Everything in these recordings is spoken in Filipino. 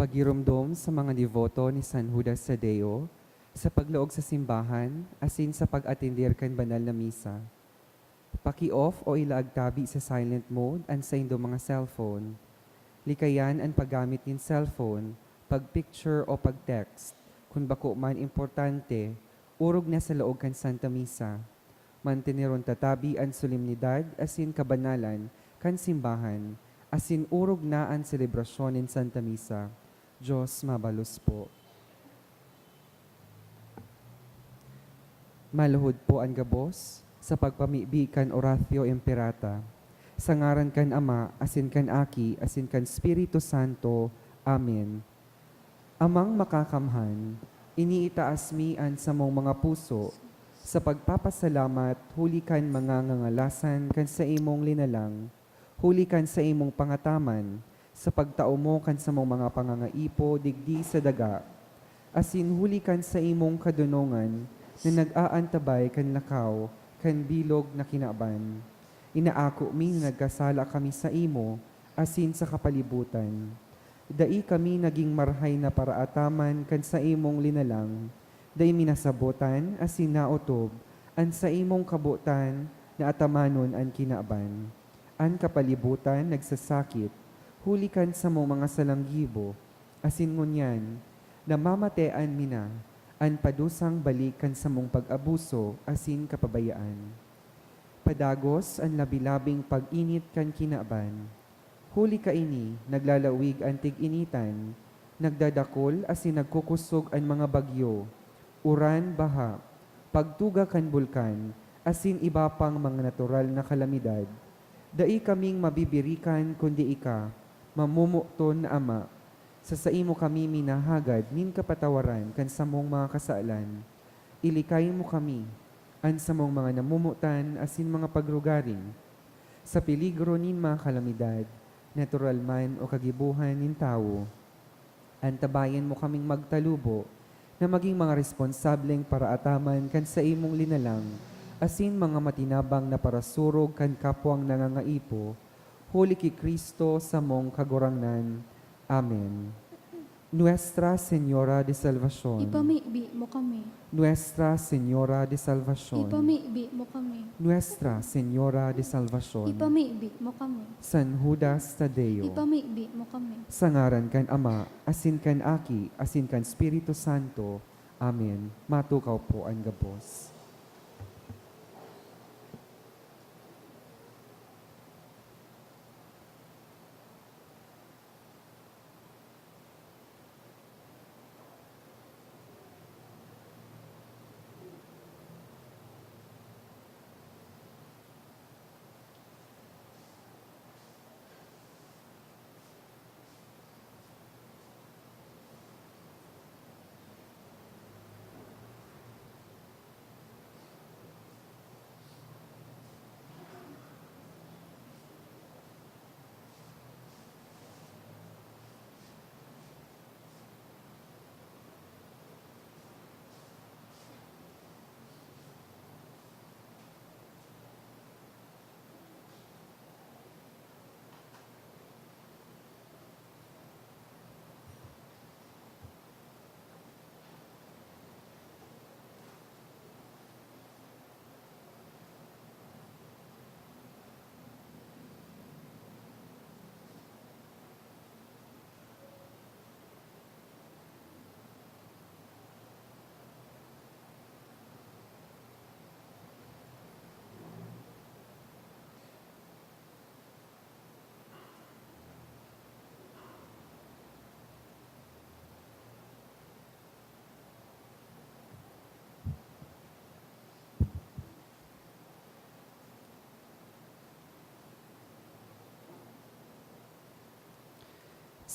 pagirumdom sa mga devoto ni San Judas Tadeo, sa paglaog sa simbahan, asin sa pag-atendir kan banal na misa. Paki-off o ilaag tabi sa silent mode ang sa indo mga cellphone. Likayan ang paggamit ng cellphone, pag-picture o pag-text. Kung bako man importante, urog na sa laog kan Santa Misa. Manteneron tatabi ang solemnidad asin kabanalan kan simbahan, asin urog na ang selebrasyon ng Santa Misa. Diyos mabalos po. Maluhod po ang gabos sa pagpamibikan Oratio Imperata. Sa ngaran kan Ama, asin kan Aki, asin kan Espiritu Santo. Amen. Amang makakamhan, iniitaas mi an sa mong mga puso, sa pagpapasalamat, huli kan mga ngangalasan kan sa imong linalang, huli kan sa imong pangataman, sa pagtao mo kan sa mong mga pangangaipo, digdi sa daga, asin huli kan sa imong kadunungan, na nag-aantabay kan lakaw, kan bilog na kinaban. Inaako mi na nagkasala kami sa imo, asin sa kapalibutan. Dai kami naging marhay na paraataman kan sa imong linalang, dai minasabotan asin naotob, an sa imong kabutan na atamanon an kinaban. An kapalibutan nagsasakit, huli kan sa mong mga salanggibo, asin ngunyan, namamatean mina, an padusang balikan sa mong pag-abuso, asin kapabayaan. Padagos ang labilabing pag-init kan kinaban. Huli ka ini, naglalawig ang tig-initan, nagdadakol asin nagkukusog ang mga bagyo, uran, baha, pagtuga kan bulkan, asin iba pang mga natural na kalamidad. Dai kaming mabibirikan kundi ika, mamumukton na Ama. Sa imo kami minahagad, nin kapatawaran kan sa mong mga kasaalan. Ilikay mo kami, an sa mong mga namumutan, asin mga pagrugaring. Sa peligro nin mga kalamidad, natural man o kagibuhan nin tao. Antabayan mo kaming magtalubo, na maging mga responsableng paraataman kan sa imong linalang, asin mga matinabang na parasurog kan kapwang nangangaipo, huli ki Kristo sa mong kagurangnan. Amen. Nuestra Señora de Salvación. Ipamibi mo kami. Nuestra Señora de Salvación. Ipamibi mo kami. Nuestra Señora de Salvación. Ipamibi mo kami. San Judas Tadeo. Ipamibi mo kami. Sa ngaran kan Ama, asin kan Aki, asin kan Espiritu Santo. Amen. Matukaw po ang gabos.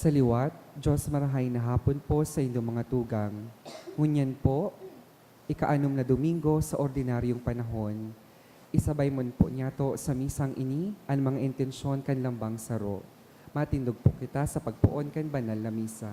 Sa liwat, Diyos marahay na hapon po sa inyong mga tugang. Ngunyan po, ika-6 na Domingo sa ordinaryong panahon. Isabay mon po niya to sa misang ini, ang mga intensyon kan lambang saro. Matindog po kita sa pagpuon kan banal na misa.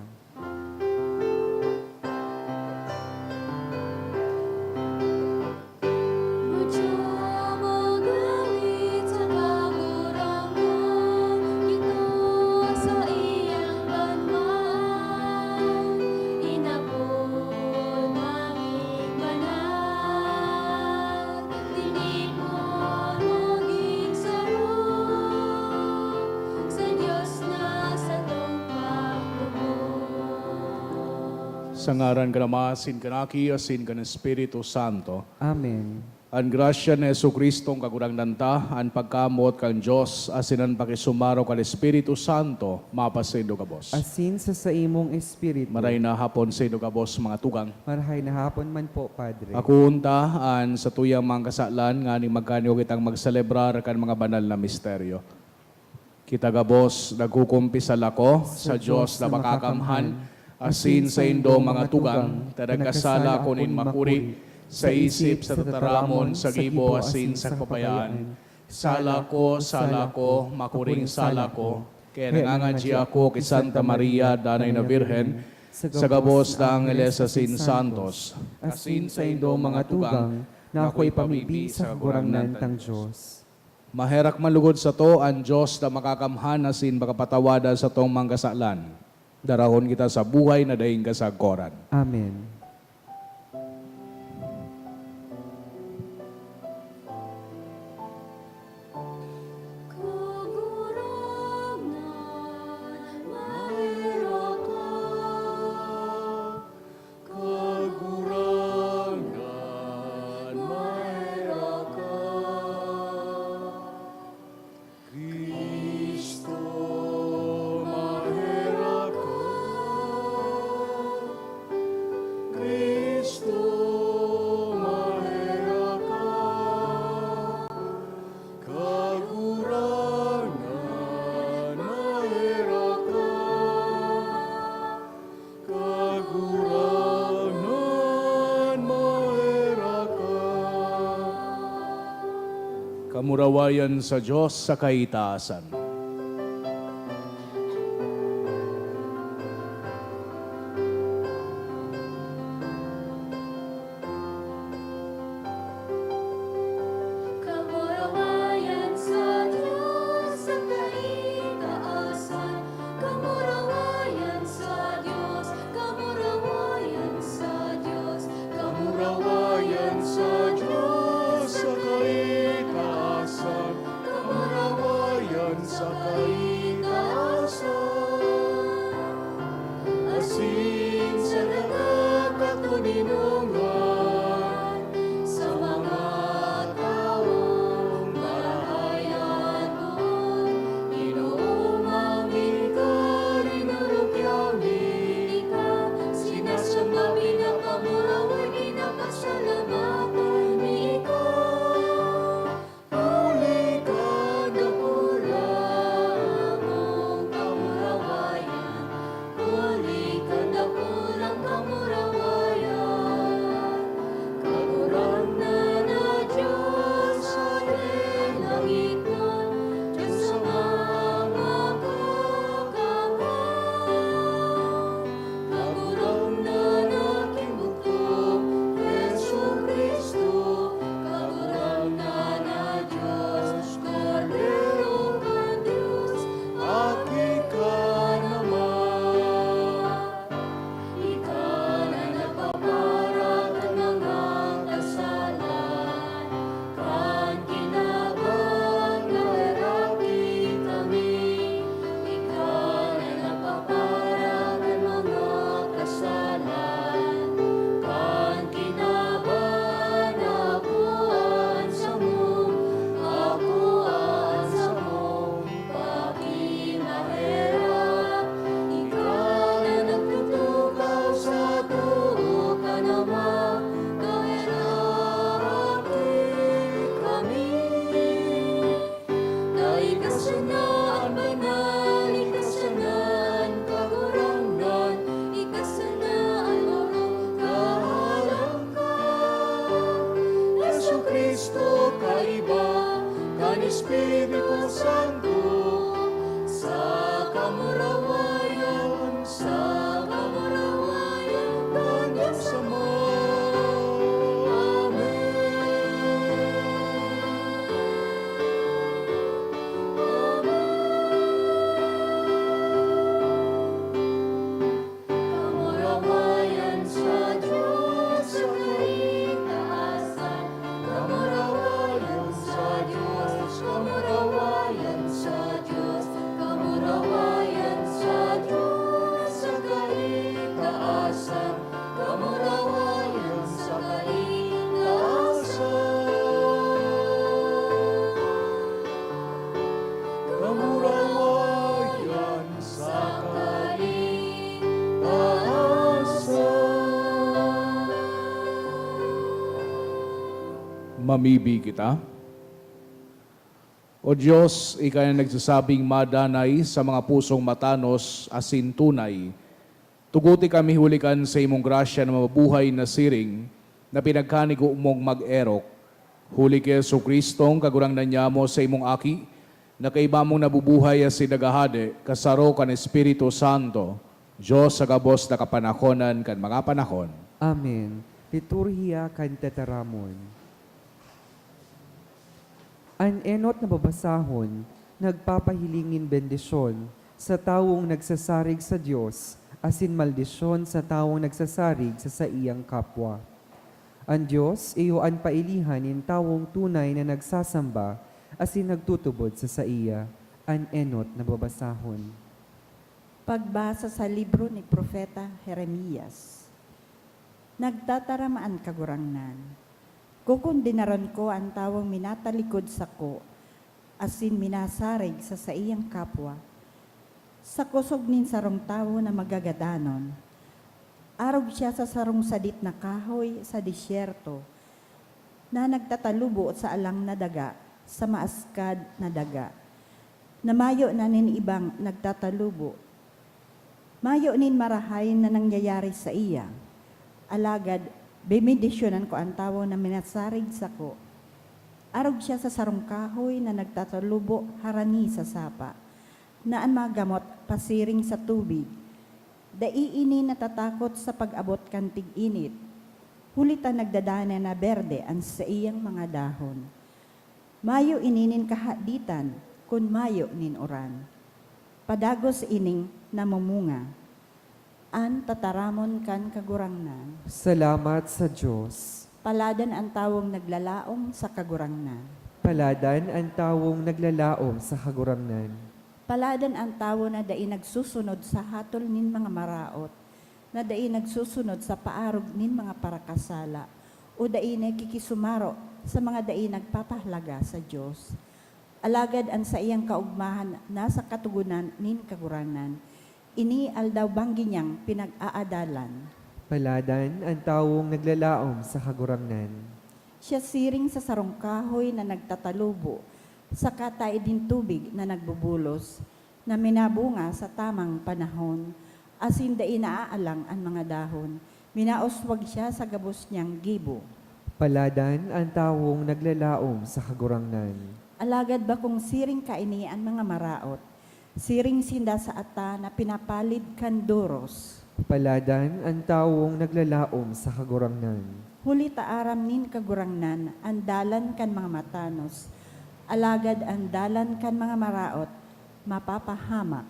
Sa ngaran ka na asin ka na aki, asin ka ng Espiritu Santo. Amen. Ang grasya ni Yesu Kristong kagurang nanta, ang pagkamot kang Diyos, asin ang pakisumaro kang Espiritu Santo, mapasindo ka bos. Asin sa imong espiritu. Maray na hapon sa ka bos mga tugang. Marahay na hapon man po, Padre. Ako untaan sa tuyang mga kasalan, nga ni magkanyo kitang magselebrar kan mga banal na misteryo. Kita gabos, nagkukumpisal ako sa Diyos na makakamhan, asin sa indo mga tugang, tadagkasala ko nin makuri, sa isip, sa tataramon, sa gibo, asin sa papayaan. Sala ko, makuring sala ko, kaya nangangadji ako kay Santa Maria, Danay na Birhen, sa gabos na Angeles asin Santos, asin sa indo mga tugang, na ako'y pamibi sa kagurangnan tang Diyos. maherak malugod sa to, ang Diyos na makakamhan asin makapatawada sa tong mangkasalan. Darahon kita sa buhay na daing kasagkoran. Amen. Kamurawayan sa Diyos sa kaitaasan. Kamurawayan sa Diyos sa kaitaasan. Kamurawayan sa Diyos, kamurawayan sa Diyos, kamurawayan sa Diyos sa kaitaasan. Kamurawayan sa kaitaasan. Asin sa nakakatuninungan sa mga taong marahayan doon. Inuumang ikaw, rinurukyaw ika, sinasamba pinakamuraway, pinapasalamatan ikaw. Huli ka na kulang kamurawayan, huli ka na kulang kamurawayan. Kagurang na Diyos sa langit na, Diyos sa mga kakamang. Kagurang na aking bugtong, Yesu Kristo. Kagurang na Diyos, Kordero ka Diyos, aki ka naman. Ikaw na napaparat ang mga kasalan, kan kinabang na eraki kami. Ikaw na napaparat ang mga kasalan, kan kinabang na apuan sa mong pakimahirap. Ikaw na nagtutukaw sa tuo ka naman, kahirati kami. Na ikasanaan banal, ikasanaan kagurangan, ikasanaan lorong kahalangkan. Yesu Kristo kaiba, kan Espiritu Santo, sa kamurawayan, kanyang sama. Kamurawayan sa Diyos sa kaitaasan. Kamurawayan sa Diyos, kamurawayan sa Diyos, kamurawayan sa Mamibi kita. O Diyos, Ikaw na nagsasabing madanay sa mga pusong matanos asin tunay. Tuguti kami hulikan sa imong grasya na mabuhay na siring na pinagkanigo mong mag-erok. Huli kay Yesu Kristong kagurang nanyamo sa imong aki na kaiba mong nabubuhay as sinagahade kasaro kan Espiritu Santo. Diyos sa gabos na kapanahonan kan mga panahon. Amen. Liturhiya kan tetaramon. An enot na babasahon, nagpapahilingin bendisyon sa tawong nagsasarig sa Diyos, asin maldisyon sa tawong nagsasarig sa iyang kapwa. Ang Diyos, iyo an pailihan in tawong tunay na nagsasamba, asin nagtutubod sa iya, an enot na babasahon. Pagbasa sa libro ni Propeta Jeremias. Nagtataramaan kagurangnan. Kukundinaran ko ang tawang minatalikod sa ko, asin minasarig sa iyang kapwa. Sa kusog nin sarong tawo na magagadanon. Arog siya sa sarong sadit na kahoy sa disyerto, na nagtatalubo sa alang na daga, sa maaskad na daga. Namayo na nin ibang nagtatalubo. Mayo nin marahay na nangyayari sa iya. Alagad, bimidisyonan ko ang tawo na minasarig sa ko. Arog siya sa sarong kahoy na nagtatalubo harani sa sapa, na ang magamot pasiring sa tubig. Daiini natatakot sa pag-abot kantig init. Hulitan nagdadana na berde ang sa iyang mga dahon. Mayo ininin kahaditan, kun mayo nin oran. Padagos ining namumunga. An tataramon kan kagurangnan. Salamat sa Diyos. Paladan ang tawong naglalaom sa kagurangnan. Paladan ang tawong naglalaom sa kagurangnan. Paladan ang tawo na dai nagsusunod sa hatol nin mga maraot, na dai nagsusunod sa paarog nin mga parakasala, o dai nakikisumaro sa mga dai nagpapahlaga sa Diyos. Alagad ang sa iyang kaugmahan nasa katugunan nin kaguranan, ini aldaw banggi niyang pinag-aadalan. Paladan ang tawong naglalaom sa kagurangnan. Siya siring sa sarong kahoy na nagtatalubo, sa katay din tubig na nagbubulos, na minabunga sa tamang panahon, asin dai naaalang ang mga dahon, minaoswag siya sa gabos niyang gibo. Paladan ang tawong naglalaom sa kagurangnan. Alagad ba kung siring kaini ang mga maraot, siring sinda sa ata na pinapalid kan duros. Paladan ang tawong naglalaom sa kagurangnan. Huli taaram nin kagurangnan, ang dalan kan mga matanos, alagad ang dalan kan mga maraot, mapapahamak.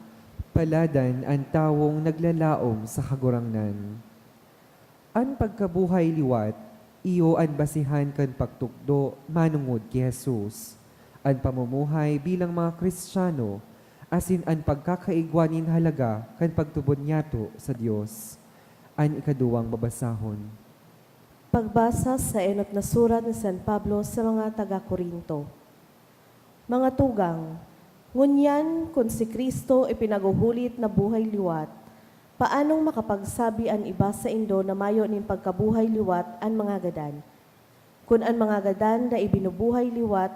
Paladan ang tawong naglalaom sa kagurangnan. An pagkabuhay liwat, iyo ang basihan kan pagtukdo manungod ki Jesus. Ang pamumuhay bilang mga Kristiyano, asin ang pagkakaigwanin halaga kan pagtubod niyato sa Dios. Ang ikaduwang babasahon. Pagbasa sa enot na surat ni San Pablo sa mga taga-Korinto. Mga tugang, ngunyan kung si Kristo ipinaguhulit na buhay liwat, paanong makapagsabi ang iba sa indo na mayo ning pagkabuhay liwat ang mga gadan? Kung ang mga gadan na ibinubuhay liwat,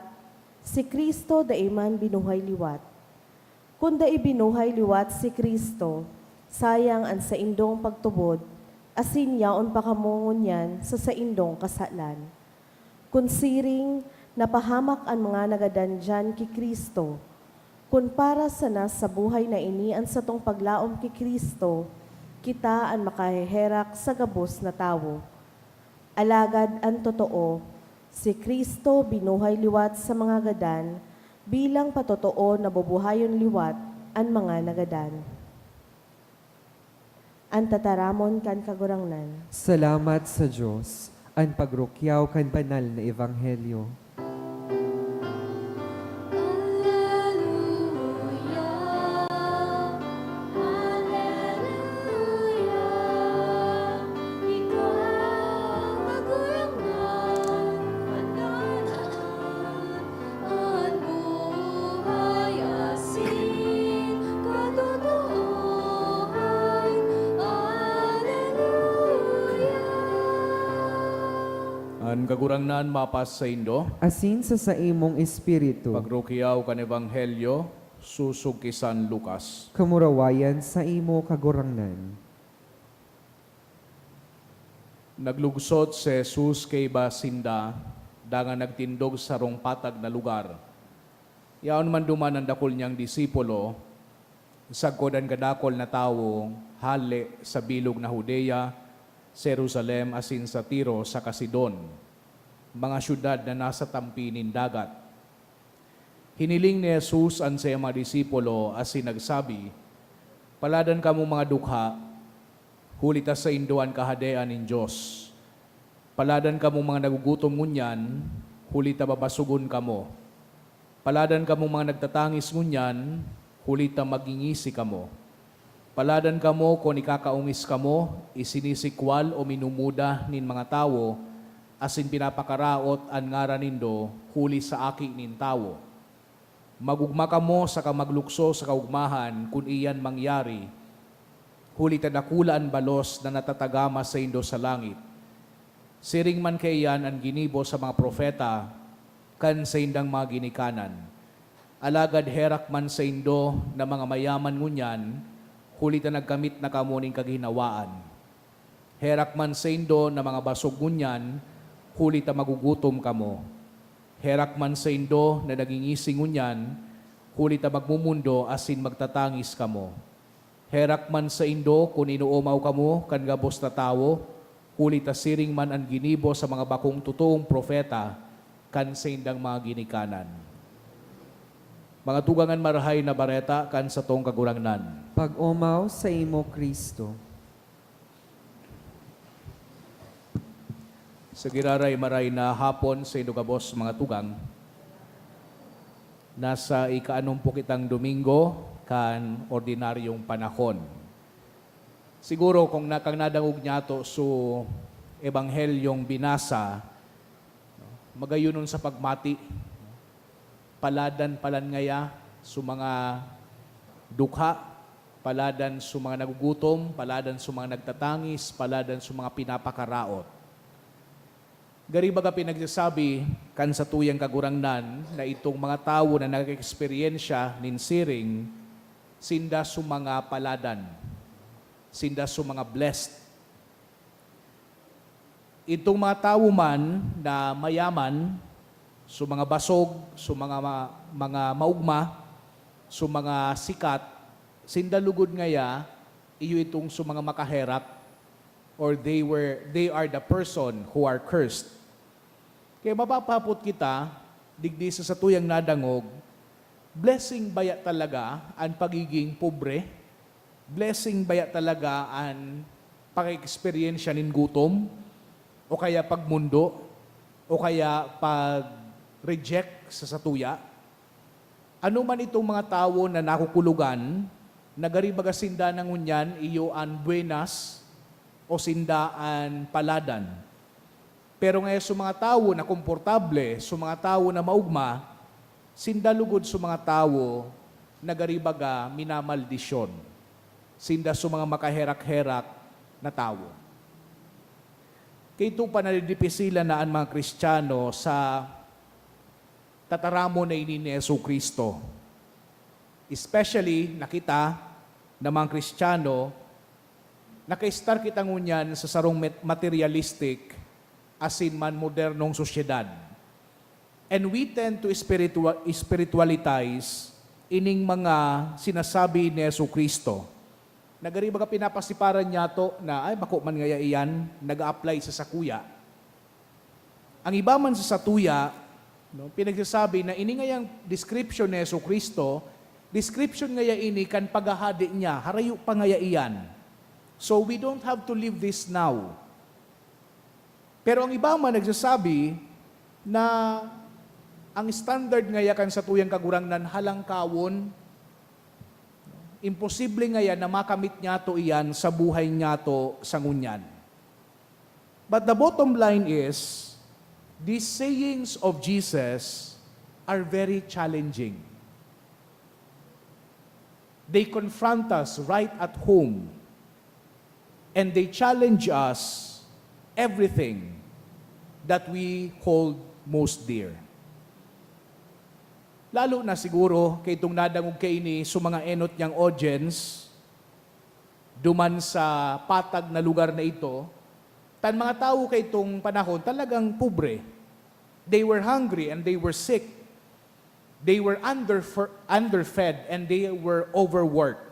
si Kristo daiman binuhay liwat. Kung da ibinuhay liwat si Kristo, sayang ang sa indong pagtubod, asin yaon pa kamongon yan sa indong kasalan. Kung siring, napahamak ang mga nagadan dyan ki Kristo, kung para sana sa buhay na ini ang satong paglaom ki Kristo, kita ang makaheherak sa gabos na tawo. Alagad ang totoo, si Kristo binuhay liwat sa mga gadan, bilang patotoo na bubuhayon liwat ang mga nagadan. Ang tataramon kan kagurangnan. Salamat sa Diyos. Ang pagrukyaw kan banal na ebanghelyo. Alleluia, Alleluia, ikaw kagurangnan, pantanan, at buhay asin katotohan. Alleluia. Kun kagurangnan mapas sa Indo, asin sa imong espiritu, pagrukiyaw kan Ebanghelyo, susug kay San Lucas. kamurawayan sa imo kagurangnan. Naglugsot si Jesus kay Basinda, dangan nagtindog sa rong patag na lugar. Yaon man duman ang dakol niyang disipulo, sagkodan kadakol na tawo, hali sa bilog na Judea, Jerusalem asin sa Tiro sa Kasidon, mga syudad na nasa tampinin dagat. Hiniling ni Jesus ang sa mga disipulo asin nagsabi, paladan kamo mga dukha, hulita sa induan kahadean nin Diyos. Paladan kamo mga nagugutom ngunyan, hulita babasugon kamo. Paladan kamo mga nagtatangis ngunyan, hulita magingisi kamo. Paladan kamo kung ikakaungis kamo, isinisikwal o minumuda nin mga tawo, asin pinapakaraot an ngaran nindo, huli sa aki nin tawo. Magugma kamo sa kamaglukso sa kaugmahan, kung iyan mangyari, huli tadakula an balos na natatagama sa indo sa langit. Siring man kayan ang ginibo sa mga profeta, kan sa indang mga ginikanan. Alagad herak man sa indo na mga mayaman ngunyan, huli ta nagkamit na kamo ning kaginawaan. Herak man sa indo na mga basog ngunyan, huli ta magugutom kamo. Herak man sa indo na nagingising ngunyan, huli ta magmumundo asin magtatangis kamo. Herak man sa indo kung inuumaw kamo kan gabos na tawo, huli ta siring man ang ginibo sa mga bakong totoong profeta kan sa indang mga ginikanan. Mga tugangan marahay na bareta kan sa tong kagurangnan. Pag-umaw sa imo Kristo. Sa giraray maray na hapon sa Indogabos mga tugang, nasa ika-anumpok itang Domingo kan ordinaryong panahon. Siguro kung nakang nadangog niyato so Ebanghelyong binasa, magayunon sa pagmati, paladan ngaya sa mga dukha, paladan sa mga nagugutom, paladan sa mga nagtatangis, paladan sa mga pinapakaraot. Gari baga pinagsasabi kan sa tuyang kagurangnan na itong mga tao na nag-eksperyensya nin siring, sinda sa mga paladan, sinda sa mga blessed. Itong mga tao man na mayaman, sa mga basog, sa mga maugma, sa mga sikat, sinda lugod ngaya, iyo itong sa mga makaherak, or they are the person who are cursed. Kaya mapapapot kita, digdi sa tuyang nadangog, blessing baya talaga ang pagiging pobre, blessing baya talaga ang pag-experience nin gutom, o kaya pagmundo, o kaya pag-reject sa satuya. Ano man itong mga tao na nakukulugan, nagaribaga sinda ng unyan, iyo an buenas, o sindaan paladan. Pero ngayon sa mga tao na komportable, sa mga tao na maugma, sindalugod sa mga tao nagaribaga minamaldisyon. Sinda sa mga makaherak-herak na tao. Kaya ito panalidipisilan na ang mga Kristiyano sa tataramo na ini ni Yesu Kristo. Especially nakita na mga Kristiyano naka-star kita ngunyan sa sarong materialistic asin man modernong sosyedad. And we tend to spiritualize ining mga sinasabi ni Yesu Kristo. Nagari baga pinapasiparan niya to na ay bako man ngaya iyan, nag-a-apply sa sakuya. Ang iba man sa satuya, no, pinagsasabi na ini ngayang description ni Yesu Kristo, description ngaya ini kan paghahadi niya, harayo pa ngaya iyan. So we don't have to live this now. Pero ang iba man nagsasabi na ang standard ngayakan sa tuyang kagurangnan halang kawon, imposible ngayon na makamit niya to iyan sa buhay niya to sa ngunyan. But the bottom line is, these sayings of Jesus are very challenging. They confront us right at home. And they challenge us everything that we hold most dear. Lalo na siguro kay itong nadangog kay ini sa mga enot niyang audience, duman sa patag na lugar na ito, tan mga tao kay itong panahon talagang pobre. They were hungry and they were sick. They were underfed and they were overworked.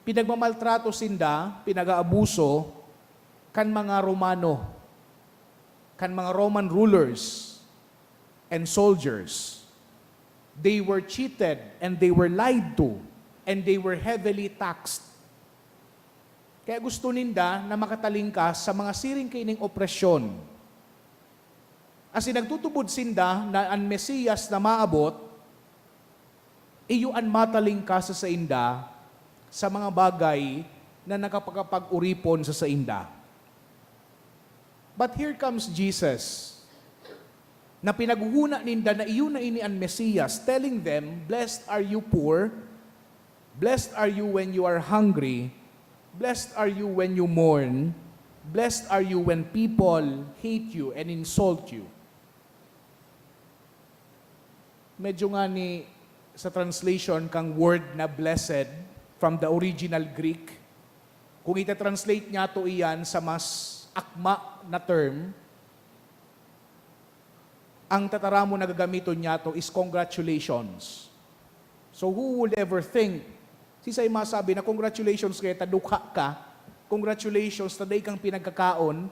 Pinagmamaltrato sinda, pinag-aabuso, kan mga Romano, kan mga Roman rulers and soldiers. They were cheated and they were lied to and they were heavily taxed. Kaya gusto ninda na makatalingkas sa mga siring kaining opresyon. As in, nagtutubod sinda na ang Mesiyas na maabot, iyuan matalingkas sa inda sa mga bagay na nakapaguripon sa inda. But here comes Jesus, na pinaguhuna ninda na iyon na ini ang Mesiyas, telling them, blessed are you poor, blessed are you when you are hungry, blessed are you when you mourn, blessed are you when people hate you and insult you. Medyo nga ni sa translation kang word na blessed from the original Greek, kung ita-translate niya to iyan sa mas akma na term, ang tataramo na gagamiton niya to is congratulations. So who would ever think, sisay masabi na congratulations kaya tadukha ka, congratulations na day kang pinagkakaon,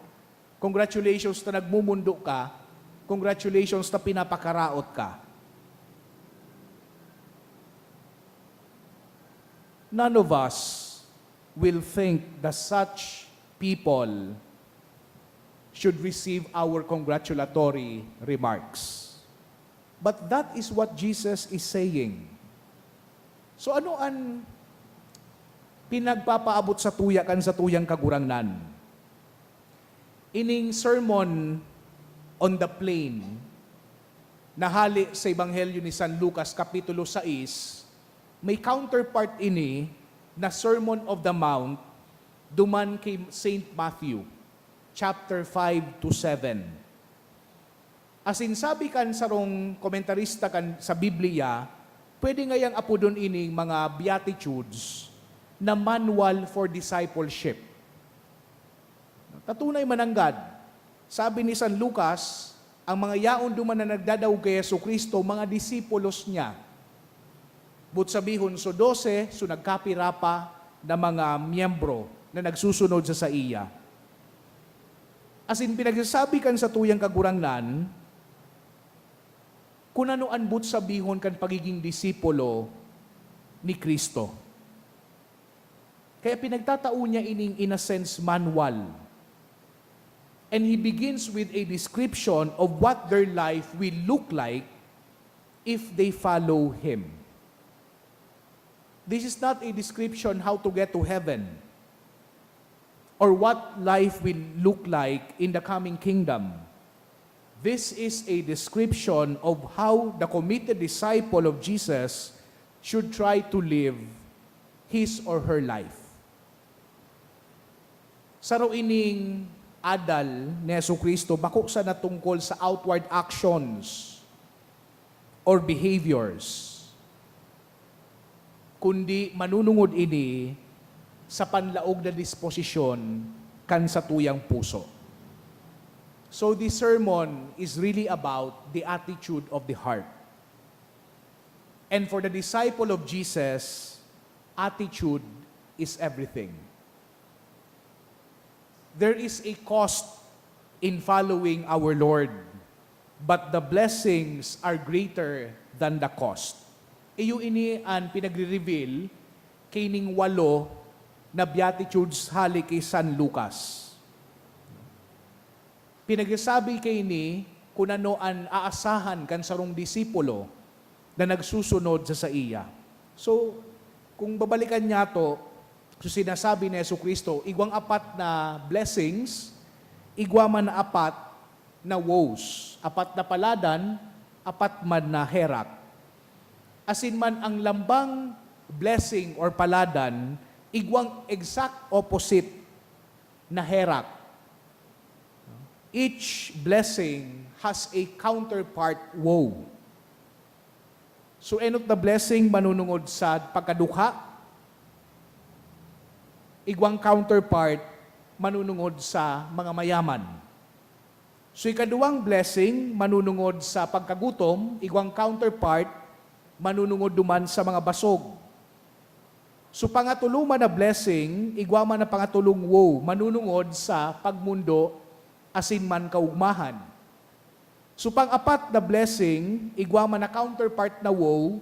congratulations na nagmumundo ka, congratulations na pinapakaraot ka. None of us will think that such people should receive our congratulatory remarks. But that is what Jesus is saying. So ano ang pinagpapaabot sa tuya kan sa tuyang kagurangnan? Ining sermon on the plain, nahali sa Ebanghelyo ni San Lucas, Kapitulo 6, may counterpart ini na Sermon of the Mount duman kay St. Matthew, chapter 5 to 7. As in sabi kan sarong komentarista kan sa Biblia, pwede ngayang apodon ining mga beatitudes na manual for discipleship. Tatunay mananggad, sabi ni San Lucas, ang mga yaon duman na nagdadaog kay Jesucristo, mga disipulos niya. But sabihon, so 12, so nagkapirapa na mga miyembro na nagsusunod sa iya. As in, pinagsasabi kan sa tuyang kagurangnan, kung ano anbut sabihon kan pagiging disipulo ni Kristo. Kaya pinagtatao niya ining in a sense manual. And he begins with a description of what their life will look like if they follow him. This is not a description how to get to heaven or what life will look like in the coming kingdom. This is a description of how the committed disciple of Jesus should try to live his or her life. Saro ining adal ni Jesucristo, bako sa natungkol sa outward actions or behaviors, kundi manunungod ini sa panlaog na disposisyon kan sa tuyang puso. So this sermon is really about the attitude of the heart. And for the disciple of Jesus, attitude is everything. There is a cost in following our Lord, but the blessings are greater than the cost. Iyo ini ang pinagre-reveal kay ning 8 na beatitudes hali kay San Lucas. Pinagsasabi kay ni kung ano ang aasahan kan sarong disipulo na nagsusunod sa iya. So, kung babalikan niya to, so sinasabi ni Jesucristo, igwang 4 na blessings, igwa man na 4 na woes, 4 na paladan, 4 man na herak. Asin man ang lambang blessing or paladan, igwang exact opposite na herak. each blessing has a counterpart woe. So enot na blessing manunungod sa pagkadukha, igwang counterpart manunungod sa mga mayaman. So ikaduwang blessing manunungod sa pagkagutom, igwang counterpart manunungod duman sa mga basog. So pangatuluman na blessing, igwa man na pangatulong woe, manunungod sa pagmundo asin man kaugmahan. So pang-apat na blessing, igwa man na counterpart na woe,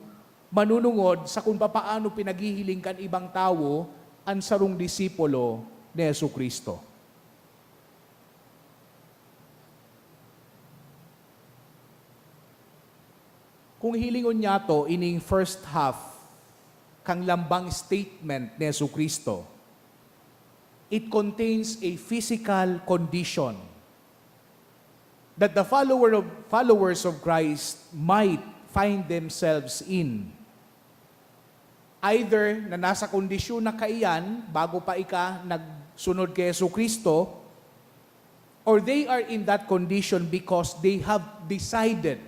manunungod sa kung papaano pinaghihiling kan ibang tao ang sarong disipulo ni Jesucristo. Kung hilingon niya to ining first half, kang lambang statement ni Jesucristo, it contains a physical condition that the followers of Christ might find themselves in. Either na nasa kondisyon na kaiyan bago pa ika nagsunod kay Jesucristo, or they are in that condition because they have decided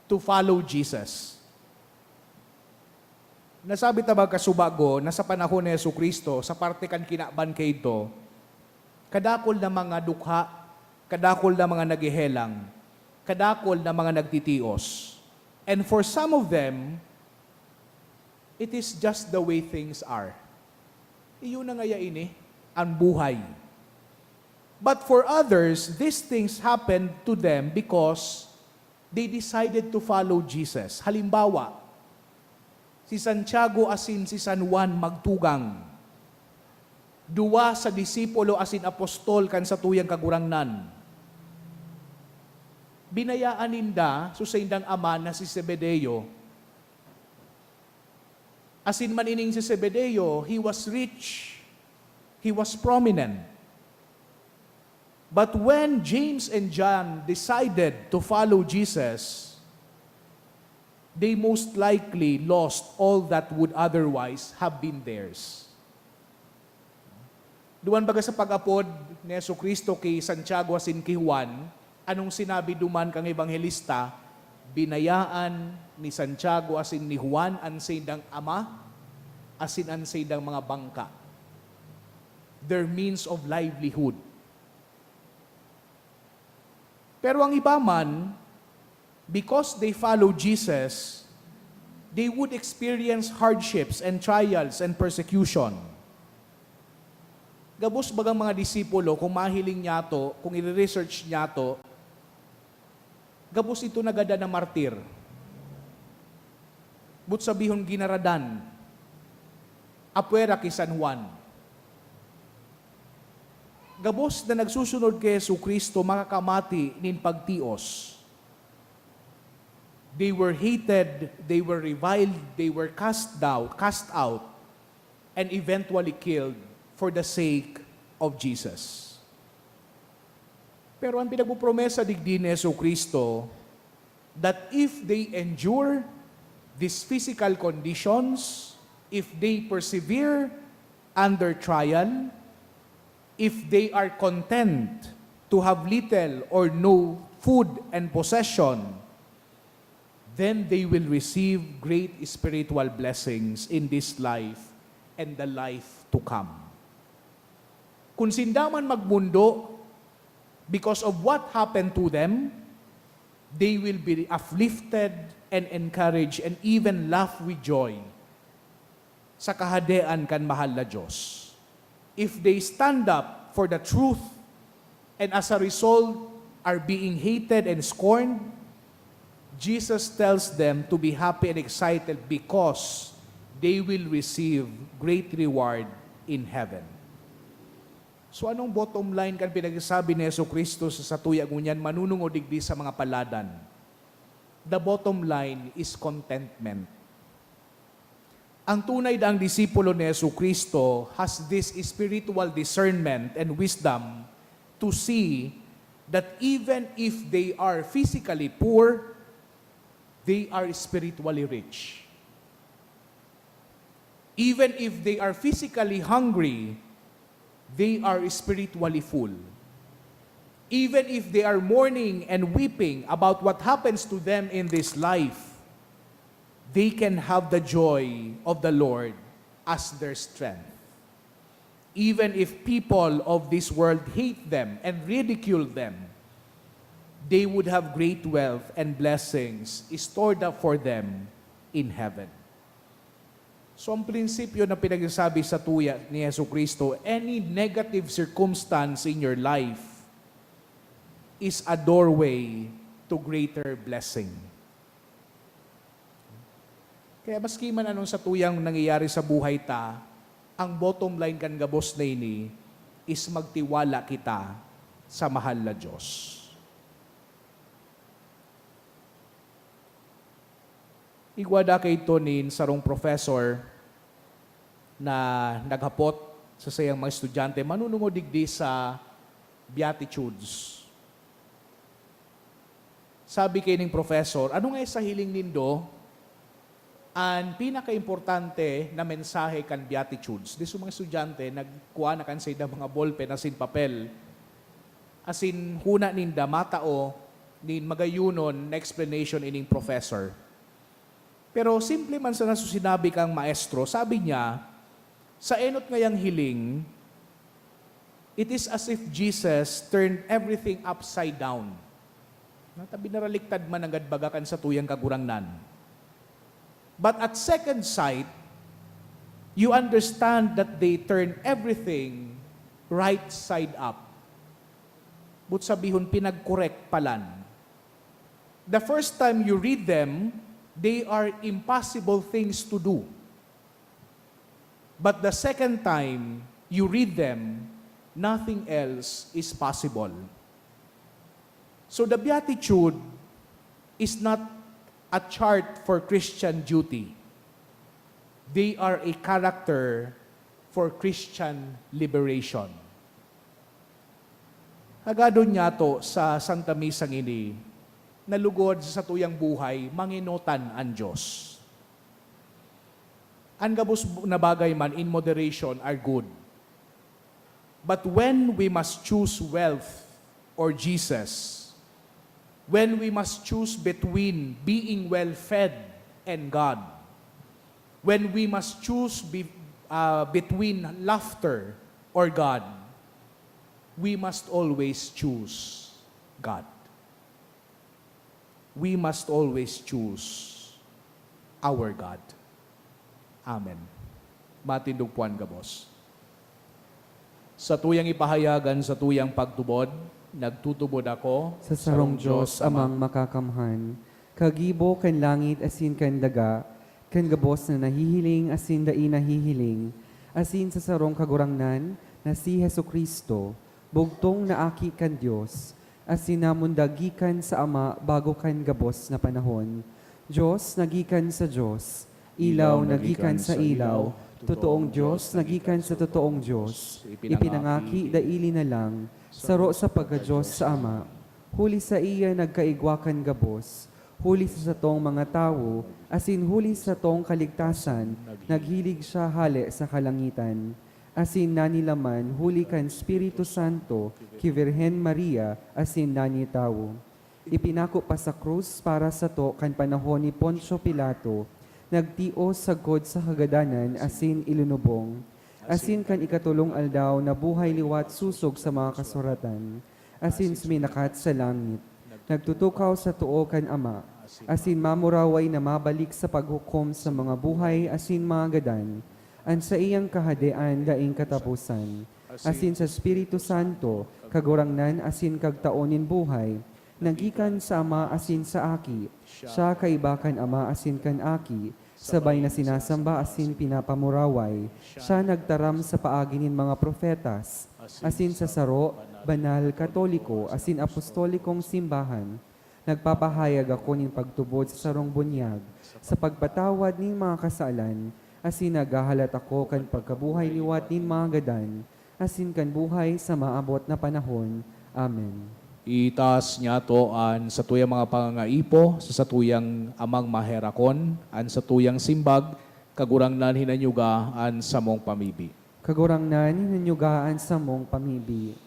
to follow Jesus. Nasabi tabag kasubago na sa panahon ni Jesucristo, sa parte kan kinaban kay ito, kadakol na mga dukha, kadakol na mga nagihelang, kadakol na mga nagtitios. And for some of them, it is just the way things are. Iyon na ngaya ini, ang buhay. But for others, these things happened to them because they decided to follow Jesus. Halimbawa, si Santiago asin si San Juan magtugang. Duwa sa disipulo asin apostol kan sa tuyang kagurangnan. Binayaan ninda sa indang ama na si Zebedeo. Asin man ining si Zebedeo, he was rich. He was prominent. But when James and John decided to follow Jesus, they most likely lost all that would otherwise have been theirs. Duman baga sa pag-apod ni Jesucristo kay Santiago asin kay Juan, anong sinabi duman kang ebanghelista? Binayaan ni Santiago asin ni Juan ang saydang ama, asin ang saydang mga bangka. Their means of livelihood. Pero ang iba man, because they follow Jesus, they would experience hardships and trials and persecution. Gabos bagang mga disipulo, kung mahiling niya to, kung i-research niya to, gabos ito nagada na martir. But sabihon ginaradan, apwera kay San Juan. Gabos na nagsusunod kay Jesucristo, makakamati nin pagtios. They were hated, they were reviled, they were cast out, and eventually killed for the sake of Jesus. Pero ang pinagpupromesa digdi ni Jesucristo, that if they endure these physical conditions, if they persevere under trial, if they are content to have little or no food and possession, then they will receive great spiritual blessings in this life and the life to come. Kung sindaman magmundo, because of what happened to them, they will be uplifted and encouraged and even laugh with joy sa kahadean kan mahal na Diyos. If they stand up for the truth and as a result are being hated and scorned, Jesus tells them to be happy and excited because they will receive great reward in heaven. So anong bottom line kan pinagsasabi ni Jesucristo sa tuyang ngunyan manunungod digdi sa mga paladan? The bottom line is contentment. Ang tunay daang disipulo ni Jesucristo has this spiritual discernment and wisdom to see that even if they are physically poor, they are spiritually rich. Even if they are physically hungry, they are spiritually full. even if they are mourning and weeping about what happens to them in this life, they can have the joy of the Lord as their strength. Even if people of this world hate them and ridicule them, they would have great wealth and blessings stored up for them in heaven. So ang prinsipyo na pinagsasabi sa tuya ni Yesu Cristo, any negative circumstance in your life is a doorway to greater blessing. Kaya maski man anong sa tuyang nangyayari sa buhay ta, ang bottom line kan gabos na ini is magtiwala kita sa mahal na Diyos. Igwada kay Tonin sarong professor na naghapot sa sayang mga estudyante, manunungod digdi sa Beatitudes. Sabi kay ning professor, ano nga sa hiling nindo ang pinaka-importante na mensahe kan Beatitudes? Di sa mga estudyante, nagkuha na kan sa mga ballpen asin papel, asin huna ninda matao nin magayunon na explanation ining professor. Pero simple man sa naso sinabi kang maestro, sabi niya, sa enot ngayang hiling, it is as if Jesus turned everything upside down. Natabi naraliktad man ang gadbagakan sa tuyang kagurangnan. But at second sight, you understand that they turn everything right side up. But sabihon pinag-correct palan. The first time you read them, they are impossible things to do. But the second time you read them, nothing else is possible. So the Beatitude is not a chart for Christian duty. They are a character for Christian liberation. Hagadon niya to sa Santa Misang ini, nalugod sa tuyang buhay, manginotan ang Diyos. Ang gabos na bagay man in moderation are good. But when we must choose wealth or Jesus, when we must choose between being well-fed and God, when we must choose between laughter or God, we must always choose God. We must always choose our God. Amen. Matindog puan ka, boss. Sa tuyang ipahayagan, sa tuyang pagtubod, nagtutubod ako Sa sarong Diyos amang makakamhan, kagibo kan langit asin kan daga, kan gabos na nahihiling asin dai nahihiling, asin sa sarong kagurangnan na si Hesu Kristo, bugtong na aki kan Diyos, asin namundagikan sa Ama bago kan gabos na panahon. Diyos nagikan sa Diyos, ilaw nagikan sa ilaw, totoong Diyos nagikan sa totoong Diyos, ipinangaki daili na lang, saro sa pagka-Diyos sa Ama, huli sa iya nagkaigwakan gabos, huli sa satong mga tao, asin huli sa tong kaligtasan, naghilig siya hali sa kalangitan. Asin nanilaman, huli kan Espiritu Santo, ki Virhen Maria, asin nani tao. Ipinako pa sa krus para sa to kan panahon ni Poncio Pilato, nagtios sagkod sa kagadanan, asin ilunubong. Asin kan ikatulong aldaw na buhay liwat susog sa mga kasuratan, asin suminakat sa langit. Nagtutukaw sa tuo kan Ama, asin mamuraway na mabalik sa paghukom sa mga buhay, asin mga gadan, an sa iyang kahadean daing katapusan, asin sa Espiritu Santo, kagurangnan asin kagtaonin buhay, nagikan sa Ama asin sa Aki, siya kaibakan Ama asin kan Aki, sabay na sinasamba asin pinapamuraway, siya nagtaram sa paaginin mga profetas, asin sa saro, banal, katoliko, asin apostolikong simbahan, nagpapahayag ako ning pagtubod sa sarong bunyag, sa pagpatawad ning mga kasalan, asin nagahalat ako kan pagkabuhay liwat nin mga gadan, asin kan buhay sa maabot na panahon. Amen. Itaas niya to an sa tuyang mga pangangaipo, sa tuyang amang maherakon, an sa tuyang simbag, kagurangnan hinanyuga an sa mong pamibi. Kagurangnan hinanyugaan sa mong pamibi.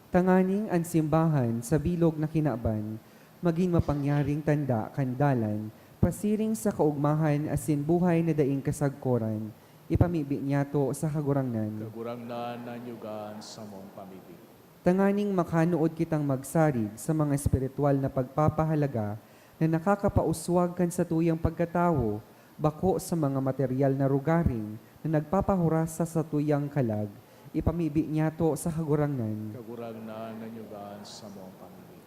Tanganing ang simbahan sa bilog na kinaban, maging mapangyaring tanda kandalan, pasiring sa kaugmahan asin buhay na daing kasagkoran, ipamibi niyato sa kagurangnan. Kagurangnan na nyugan sa mong pamibig. Tanganing makanuod kitang magsarig sa mga espiritual na pagpapahalaga na nakakapauswag kan sa tuyang pagkatawo, bako sa mga material na rugaring na nagpapahurasa sa tuyang kalag, ipamibi niyato sa kagurangnan. Kagurangnan na nyugan sa mong pamibig.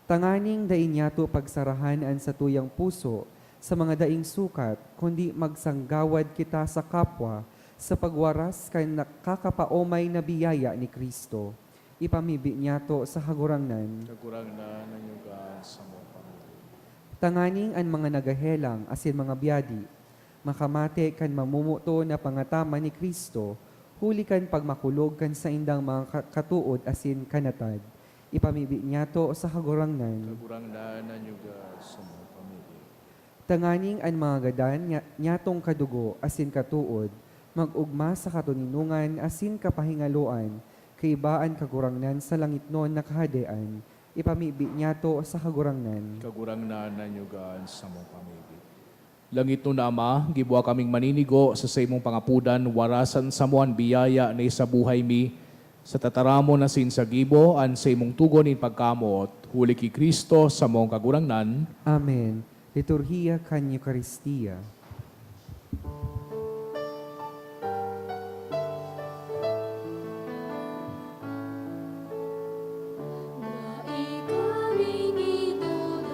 Tanganing daing niyato pagsarahanan sa tuyang puso sa mga daing sukat, kundi magsanggawad kita sa kapwa sa pagwaras kay nakakapaomay na biyaya ni Kristo. Ipamibi niyato sa kagurangnan. Kagurangnan na nyugan sa mong pamibig. Tanganing ang mga nagahelang asin mga biyadi, makamate kan mamumuto na pangatama ni Kristo, huli kan pagmakulog kan sa indang mga katuod asin kanatad. Ipamibi niyato sa kagurangnan. Kagurangnan na nyugan sa mong pamibig. Tanganing ang mga gadan nyatong kadugo asin katuod, magugma sa katuninungan asin kapahingaluan, kaibaan kagurangnan sa langit noon nakahadean, ipamibi niyato sa kagurangnan. Kagurangnan na nyugan sa mong pamibig. Langit no na Ama, gibwa kaming maninigo sa imong pangapudan, warasan sa muan biyaya na sa buhay mi, sa tataramo na sinsagibo, an sa imong tugon in pagkamot, huli ki Kristo sa mong kagurangnan. Amen. Liturhiya kan Eucharistia. Na ikaming idudulot,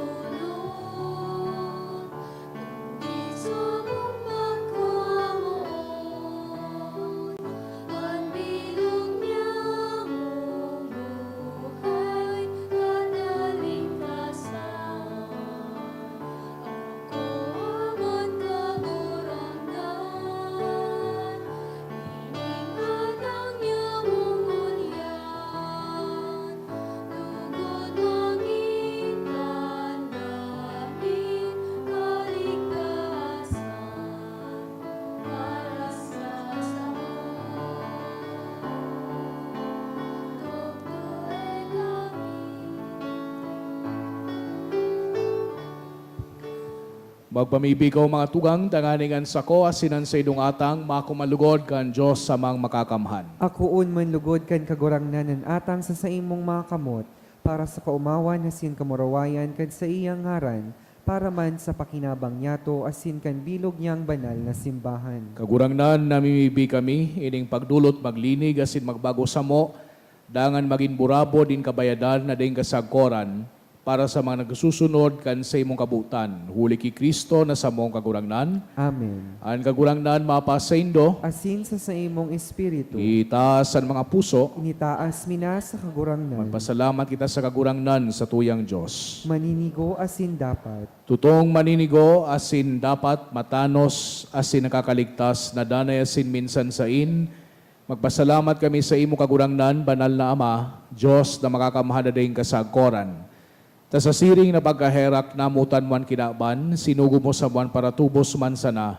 kundi sa mong pagkamuot, ang bilog niya mong buhay kadaligtasan. Ako aman kagurangan, iningatan niya mong unyan, lugod mangitan namin kaligtasan para sa Tukto'y Magpamibig ko mga tugang, tanganingan sa ko, asinan sa idong atang, makumalugod kan Diyos sa mang makakamhan. Akuon man lugod kan kagurangnan ng atang sa imong mga kamot, para sa kaumawan asin kamurawayan kan sa iyang ngaran, para man sa pakinabang niyato asin kan bilog niyang banal na simbahan. Kagurangnan namimibi kami, ining pagdulot maglinig asin magbago sa mo, dangan maging burabo din kabayadan na din kasagkoran, para sa mga nagsusunod kan sa imong kabutan. Huli ki Kristo na sa mong kagurangnan. Amen. Ang kagurangnan mapasaindo, Asin sa imong espiritu, itaas ang mga puso, initaas mina sa kagurangnan, magpasalamat kita sa kagurangnan sa tuyang Diyos. maninigo asin dapat, Tutong maninigo asin dapat matanos asin nakakaligtas na danay asin minsan sain. Magpasalamat kami sa imo kagurangnan, banal na Ama, Diyos na makakamahadading kasagkoran. Ta sa siring na pagkaherak namutan mo ang kinaban, sinugo mo sa buwan para tubos man sana.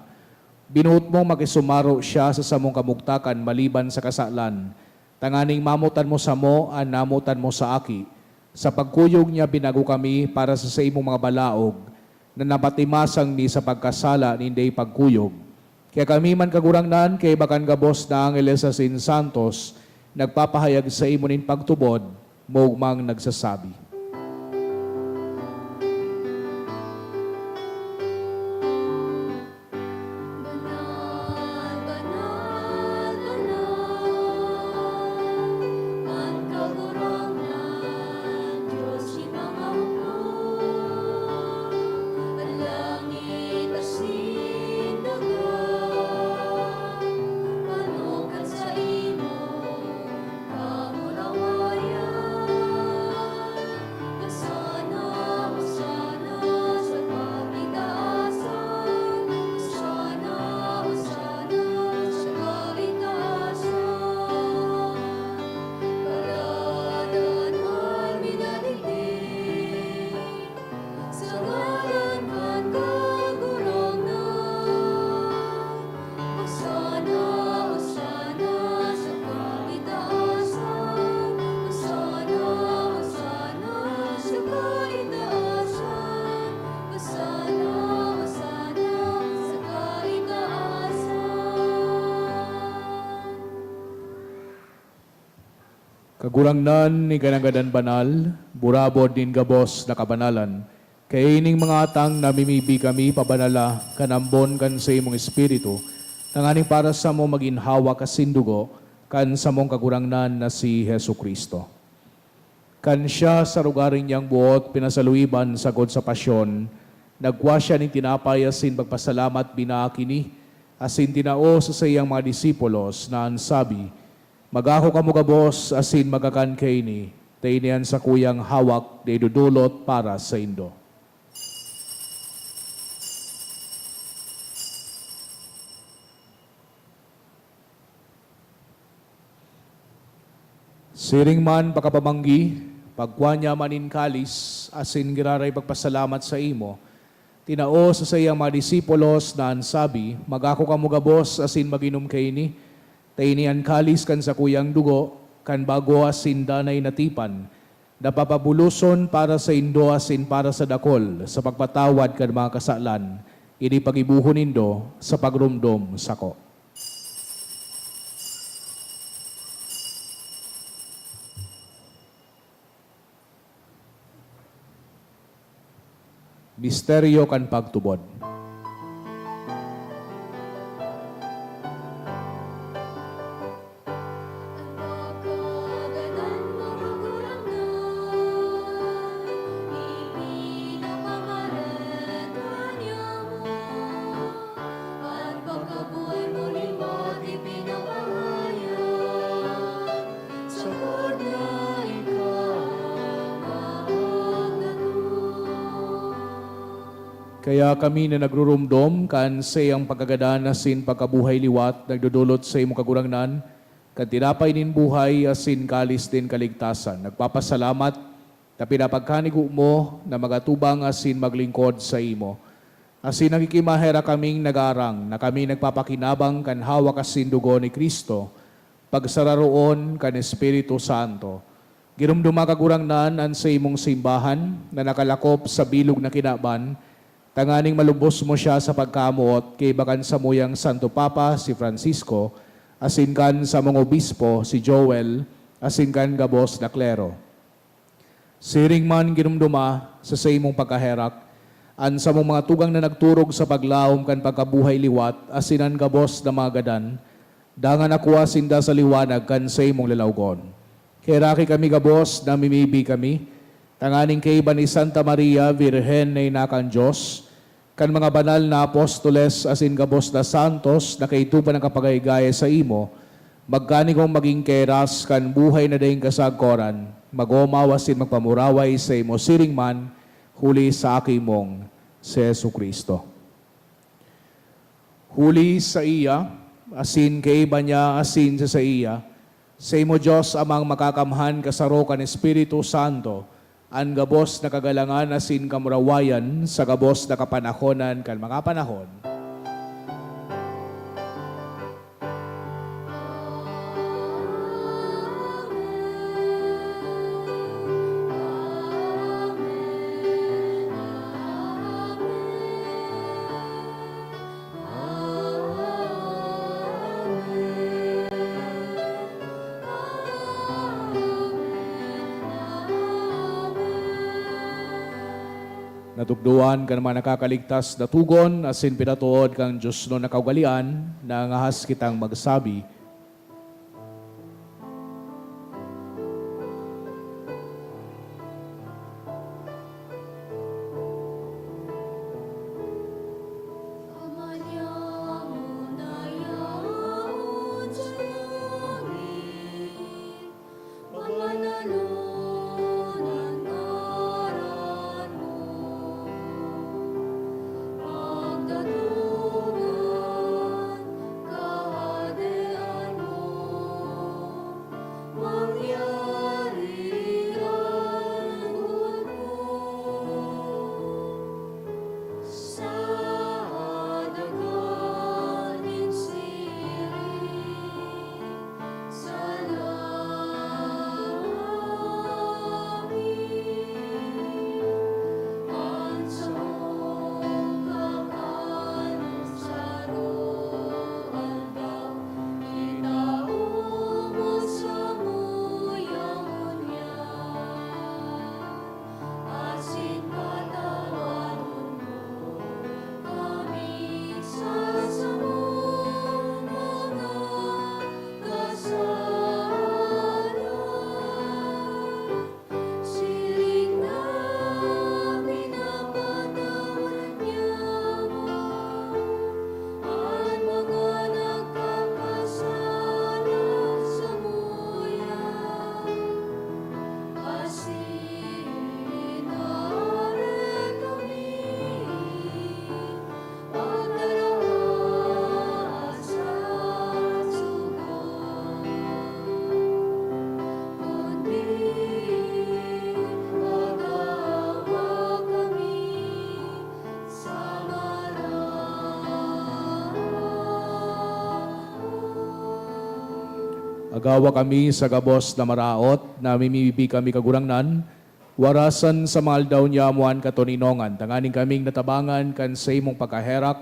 Binuot mo makisumaro siya sa samong kamugtakan maliban sa kasalan. Tanganing mamutan mo sa mo, an namutan mo sa aki. Sa pagkuyog niya binago kami para sa imong mga balaog, na napatimasang ni sa pagkasala ninday pagkuyog. Kaya kami man kagurangnan, kay bakan gabos na angeles sa sin santos, nagpapahayag sa imo nin pagtubod, mugmang nagsasabi. Banal, banal, banal, ang kagurangnan, Diyos ipangangkot, ang langit asin dagat, panukan sa imo, kamurawayan, Kagurangnan ni kanagadan banal, burabod din gabos na kabanalan. Kaya ining mga atang namimibi kami pabanala, kanambon kan sa imong espiritu, nanganing para sa mo maginhawa kasindugo, kan sa mong kagurangnan na si Hesu Kristo. Kan siya sa lugarin niyang buot, pinasaluiban sagod sa pasyon, nagwa siya ng tinapay asin pagpasalamat binaakini, asin tinao sa iyang mga disipulos na ansabi, magaho ka mo gabos asin magakan kay ni, tainian sa kuyang hawak na idudulot para sa indo. Siring man pakapamanggi, pagkuha niya manin kalis, asin giraray pagpasalamat sa imo, tinao sa sayang mga disipulos na ansabi, magako ka mo gabos asin maginom kay ni, tainian kalis kan sa kuyang dugo, kan bago asin danay natipan, napapabuluson para sa indo asin para sa dakol, sa pagpatawad kan mga kasalan, ini pagibuhon nindo sa pagrumdom sako. Misteryo kan pagtubod. Ang pagkaganan mo kagurangnan, ipinapangalan niya mo. At pagkabuhay mo libat, ipinapahayag, sagad na ikaw magdalo. Kaya kami na nagrurumdom kan sa iyang pagkagadan asin pagkabuhay liwat, nagdudulot sa imong kagurangnan, kan tinapay nin buhay asin kalis din kaligtasan. Nagpapasalamat na pinapagkanigo mo na magatubang asin maglingkod sa imo. Asin nakikimahera kaming nagarang na kami nagpapakinabang kan hawak asin dugo ni Kristo, pagsararoon kan Espiritu Santo. Girumduma kagurangnan an sa imong simbahan na nakalakop sa bilog na kinaban, tanganing malubos mo siya sa pagkamuot kay bakan sa muyang Santo Papa si Francisco, asin kan sa mga obispo si Joel, asin kan gabos na klero. Siring man ginumduma sa imong pagkaherak, an sa mong mga tugang na nagturog sa paglaom kan pagkabuhay liwat, asin an gabos na magadan, dangan nakuha sinda sa liwanag kan sa imong lalawgon. Kaya kami gabos na mimibi kami, tanganing kay iba ni Santa Maria, Virhen na inakan Diyos, kan mga banal na apostoles asin gabos na santos na kaituban ng kapagaygaya sa imo, magkani kong maging keras kan buhay na daing kasagkoran, magomaw asin magpamuraway sa imo siring man, huli sa akimong si Jesu Kristo. Huli sa iya, asin kay iba niya, asin sa iya, sa imo Diyos amang makakamhan kasaro kan Espiritu Santo, ang gabos na kagalangan asin kamurawayan sa gabos na kapanahonan kan mga panahon. Natugduan ka naman nakakaligtas na tugon, asin pinatuod kang Diyos no nakaugalian, na ngahas kitang magsabi, Pagdatugan, kahade Agawa kami sa gabos na maraot, na mimibi kami kagurangnan, warasan sa mga aldaw niya amuan katoninongan, tanganing kaming natabangan kan sa imong pagkaherak,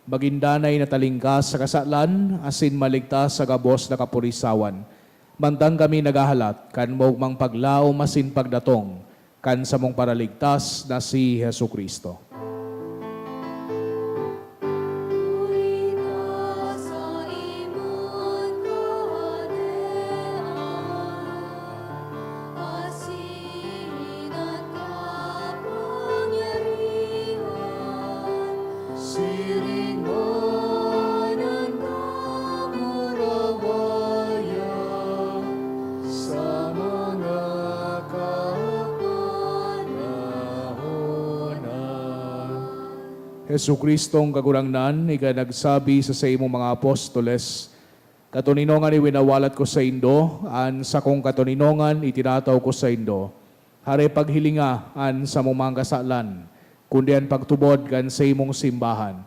magindanay na talingkas sa kasalan, asin maligtas sa gabos na kapurisawan. Mantang kami nagahalat, kan mogmang paglao masin pagdatong, kan sa mong paraligtas na si Hesu Kristo. Purita sa imong kahadean, asin at kapangyarihan, siring man ang kamurawaya sa mga kapanahonan. Hesu Kristong kagurangnan, ika nagsabi sa imong mga apostoles, katoninongan iwinawalat ko sa indo, an sa kong katoninongan itinataw ko sa indo. Hare paghilinga an sa mong mga kasalan, kundi an pagtubod kan sa imong simbahan.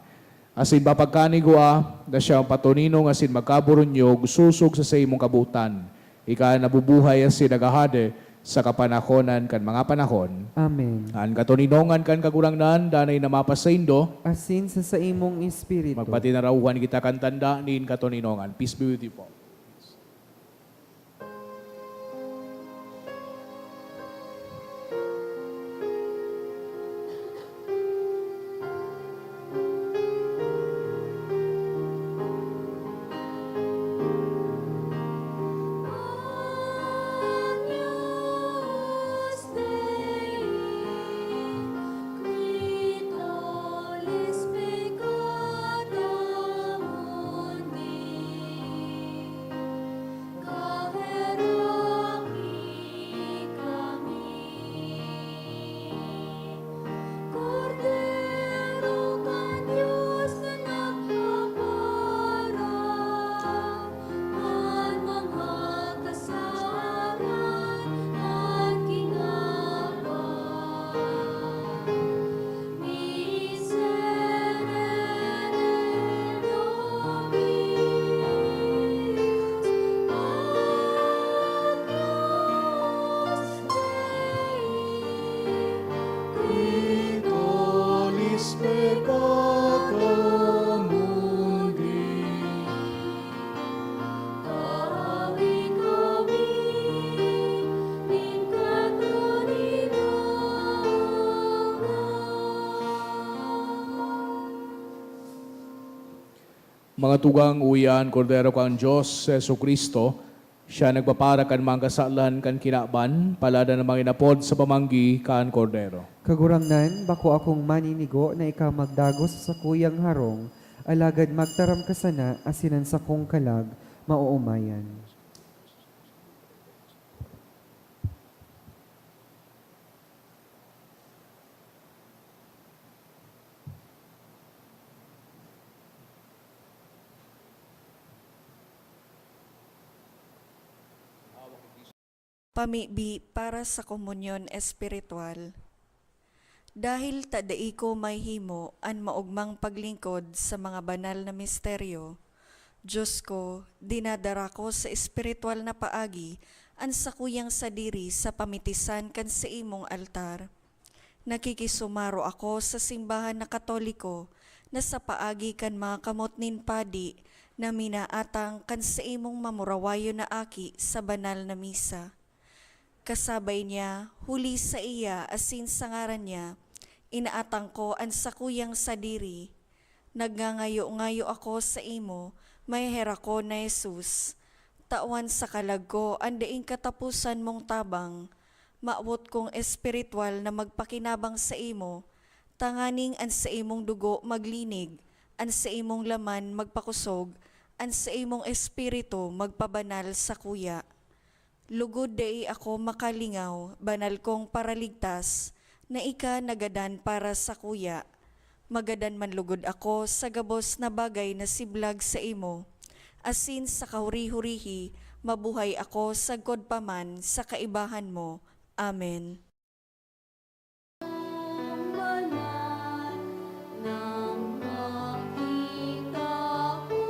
Asin bapagkanigua, na siyang patoninong asin magkaburunyog, susog sa imong kabutan. Ika nabubuhay asin nagahade sa kapanahonan kan mga panahon. Amen. An katoninongan kan kagurangnan, danay na mapasaindo, Asin sa imong espiritu. magpatinarauhan kita kan tanda niin katoninongan. Peace be with you po. Agnus Dei, qui tollis peccata mundi, caheraki kami. Cordero kan Diyos na nagkaparang, man mga kasaran at kinabang. Miserere nobis, Agnus Dei, qui tollis peccata mundi. Kawi-kawi ning katoninongan. Mga tugang uyan, kordero kang Diyos, Yesu Kristo, siya nagpapara kan mga kasalan kan kinaban, palada na mga inapod sa pamanggi kan kordero. Kagurangnan, bako akong maninigo na ikaw magdagos sa kuyang harong, alagad magtaram ka sana, asinan sa kong kalag, mauumayan. Pamibi para sa komunyon espiritual. Dahil tadai ko may himo an maugmang paglingkod sa mga banal na misteryo, Diyos ko, dinadara ko sa espiritual na paagi an sakuyang sadiri sa pamitisan kan sa imong altar. Nakikisumaro ako sa simbahan na Katoliko na sa paagi kan mga kamot nin padi na minaatang kan sa imong mamurawayo na aki sa banal na misa. Kasabay niya, huli sa iya asin sa ngaran niya, inaatang ko ang sakuyang sadiri. Nagngangayo-ngayo ako sa imo, may hera ko na Jesus. Tawan sa kalag ko, andaing katapusan mong tabang. Maabot kong espiritual na magpakinabang sa imo, tanganing an sa imong dugo maglinig, an sa imong laman magpakusog, an sa imong espiritu magpabanal sa kuya. Lugod dai ako makalingaw, banal kong paraligtas, na ika nagadan para sa kuya. Magadan man lugod ako sa gabos na bagay na siblag sa imo. Asin sa kahuri-hurihi, mabuhay ako sagkod paman sa kaibahan mo. Amen. Banal nang makita ko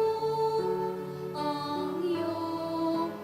ang iyong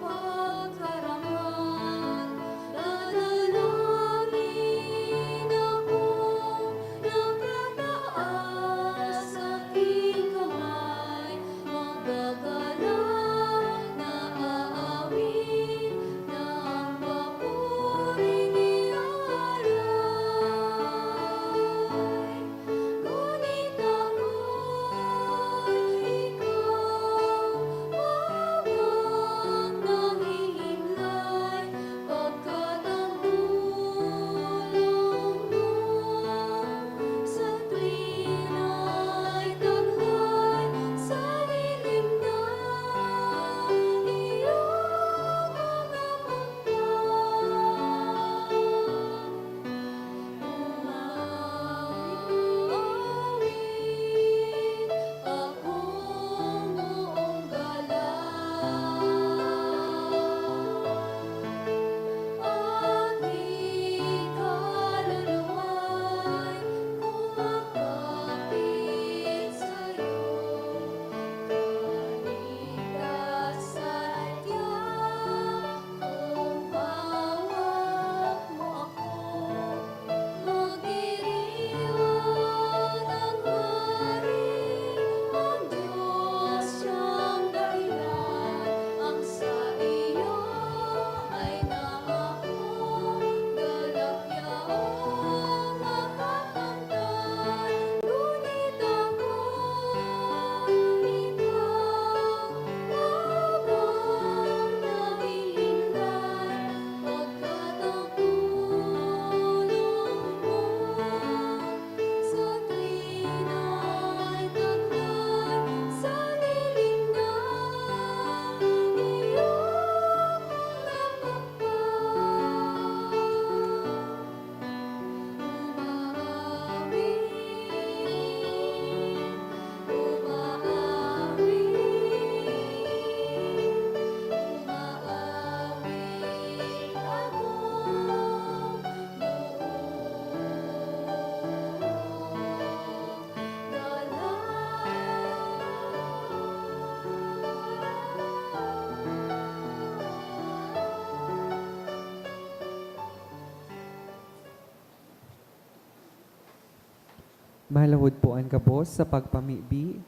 Malahod po ang kabos sa pagpamibi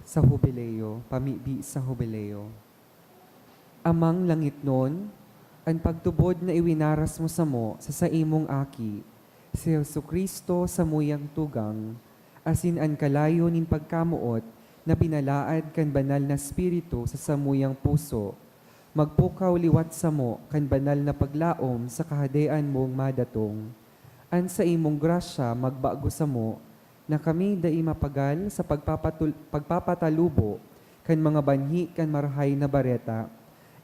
sa hubileo, pamibi sa hubileo. Amang langit nun, ang pagtubod na iwinaras mo sa imong aki, si Jesucristo sa muyang tugang, asin ang kalayo nin pagkamuot na pinalaad kan banal na spiritu sa samuyang puso, magpukaw liwat sa mo kan banal na paglaom sa kahadean mong madatong. An sa imong grasya magbago sa mo, na kami dai mapagal sa pagpapatalubo kan mga banhi kan marahay na bareta.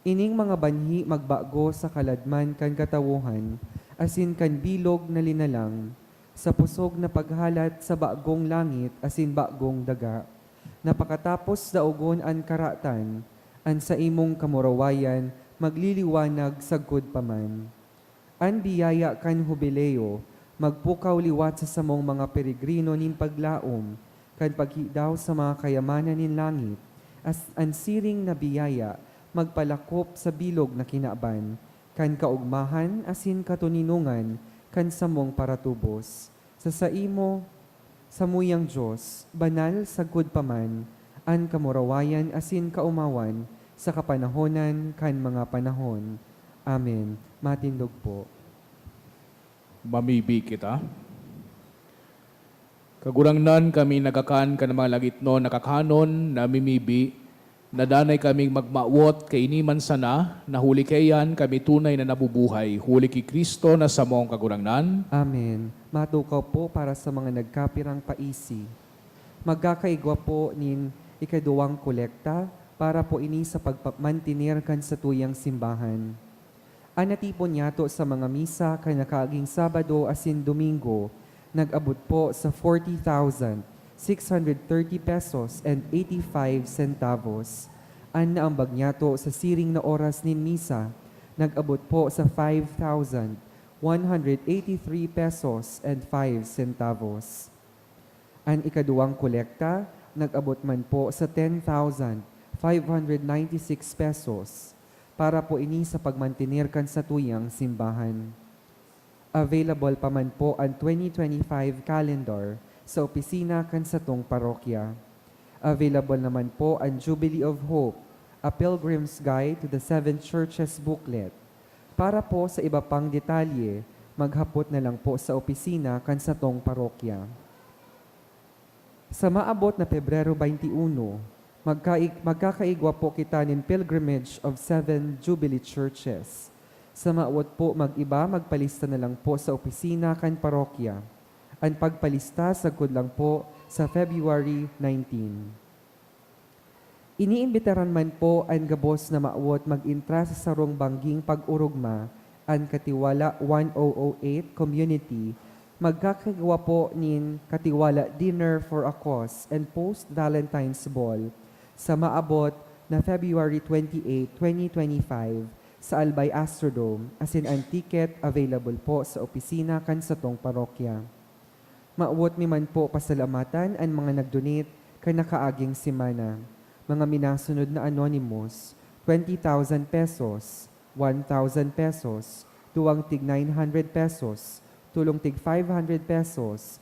Ining mga banhi magbago sa kaladman kan katawuhan, asin kan bilog na linalang, sa pusog na paghalat sa bagong langit asin bagong daga. Napakatapos daugon an karatan, an sa imong kamurawayan magliliwanag sagkod paman. An biyaya kan hubileo, magpukaw liwat sa samong mga peregrino nin paglaom, kan paghidaw sa mga kayamanan nin langit, as an siring na biyaya, magpalakop sa bilog na kinaban, kan kaugmahan asin katuninungan, kan samong paratubos. Sa imo, samuyang Diyos, banal sagkod paman, an kamurawayan asin kaumawan, sa kapanahonan kan mga panahon. Amen. Matindog po. Mamibi kita. Kagurangnan kami nagakan ka ng mga langit no nakakanon na mimibi, nadanay kaming magmawot kay iniman sana, nahuli kayan kami tunay na nabubuhay, huli ki Kristo na samong kagurangnan. Amen. Matukaw po para sa mga nagkapirang paisi. Magkakaigwa po nin ikaduwang kolekta para po ini sa pagpamantinir kan sa tuyang simbahan. Anatipon yato sa mga misa kay nakaaging Sabado asin Domingo, nag-abot po sa 40,630 pesos and 85 centavos. An naambag yato sa siring na oras nin misa, nag-abot po sa 5,183 pesos and 5 centavos. An ikaduwang kolekta, nag-abot man po sa 10,596 pesos para po ini sa pagmantinir kan sa tuyang simbahan. Available pa man po ang 2025 calendar sa opisina kan sa tong parokya. Available naman po ang Jubilee of Hope, a Pilgrim's Guide to the Seven Churches booklet. Para po sa iba pang detalye, maghapot na lang po sa opisina kan sa tong parokya. Sa maabot na Pebrero 21, magkakaigwa po kita nin pilgrimage of 7 Jubilee Churches. Sa maawot po mag-iba, magpalista na lang po sa opisina kan parokya. Ang pagpalista sagkod lang po sa February 19. Iniimbitaran man po ang gabos na maawot mag-intra sa sarong bangging pag-urugma, ang Katiwala 1008 Community, magkakagawa po nin Katiwala Dinner for a Cause and Post-Valentine's Ball sa maabot na February 28, 2025 sa Albay Astrodome, asin ang ticket available po sa opisina kan sa tong parokya. Maawot mi man po pasalamatan ang mga nagdonate kay nakaaging simana. Mga minasunod na anonymous, 20,000 pesos, 1,000 pesos, tuwang tig 900 pesos, tulong tig 500 pesos,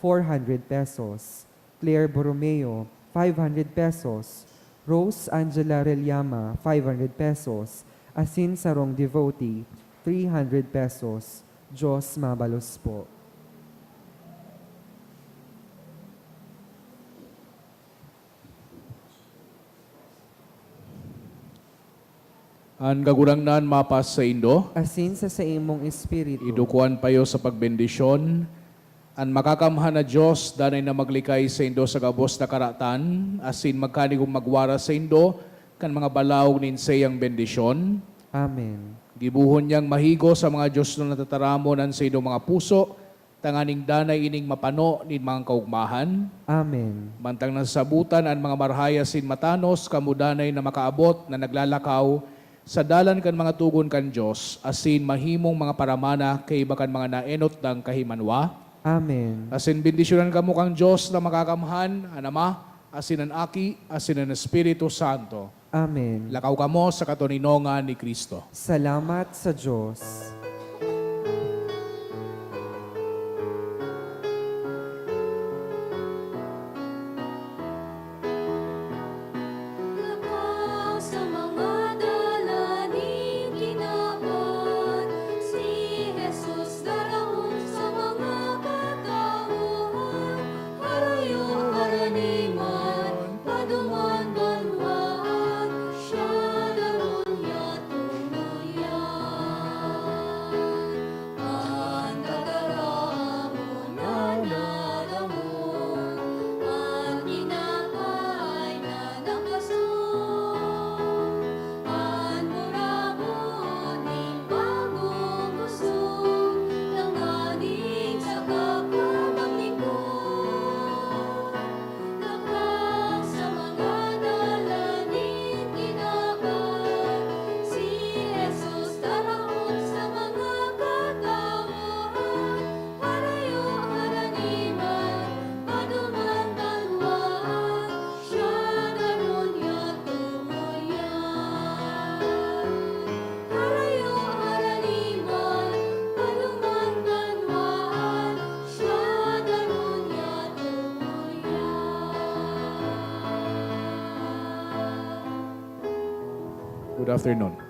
400 pesos, Claire Borromeo, 500 pesos, Rose Angela Reliama, 500 pesos, asin sarong devotee, 300 pesos. Diyos mabalos po. Ang kagurangnan mapas sa Indo, Asin sa imong espiritu. idukuan payo sa pagbendisyon. Ang makakamhan na Diyos, danay na maglikay sa Indo sa gabos na karatan, asin magkanigong magwara sa Indo, kan mga balaw nin sayang bendisyon. Amen. Gibuhon niyang mahigo sa mga Diyos na natataramon sa Indo mga puso, tanganing danay ining mapano nin mga kaugmahan. Amen. Mantang nasasabutan ang mga marhaya sin matanos, kamudanay na makaabot na naglalakaw, sa dalan kan mga tugon kan Diyos, asin mahimong mga paramana kay bakan mga naenot ng kahimanwa. Amen. Asin bendisyonan kamo kang Diyos na makakamhan, ang Ama, asin ang Aki, asin ang Espiritu Santo. Amen. Lakaw kamo sa katuninongan ni Kristo. Salamat sa Diyos. Good afternoon.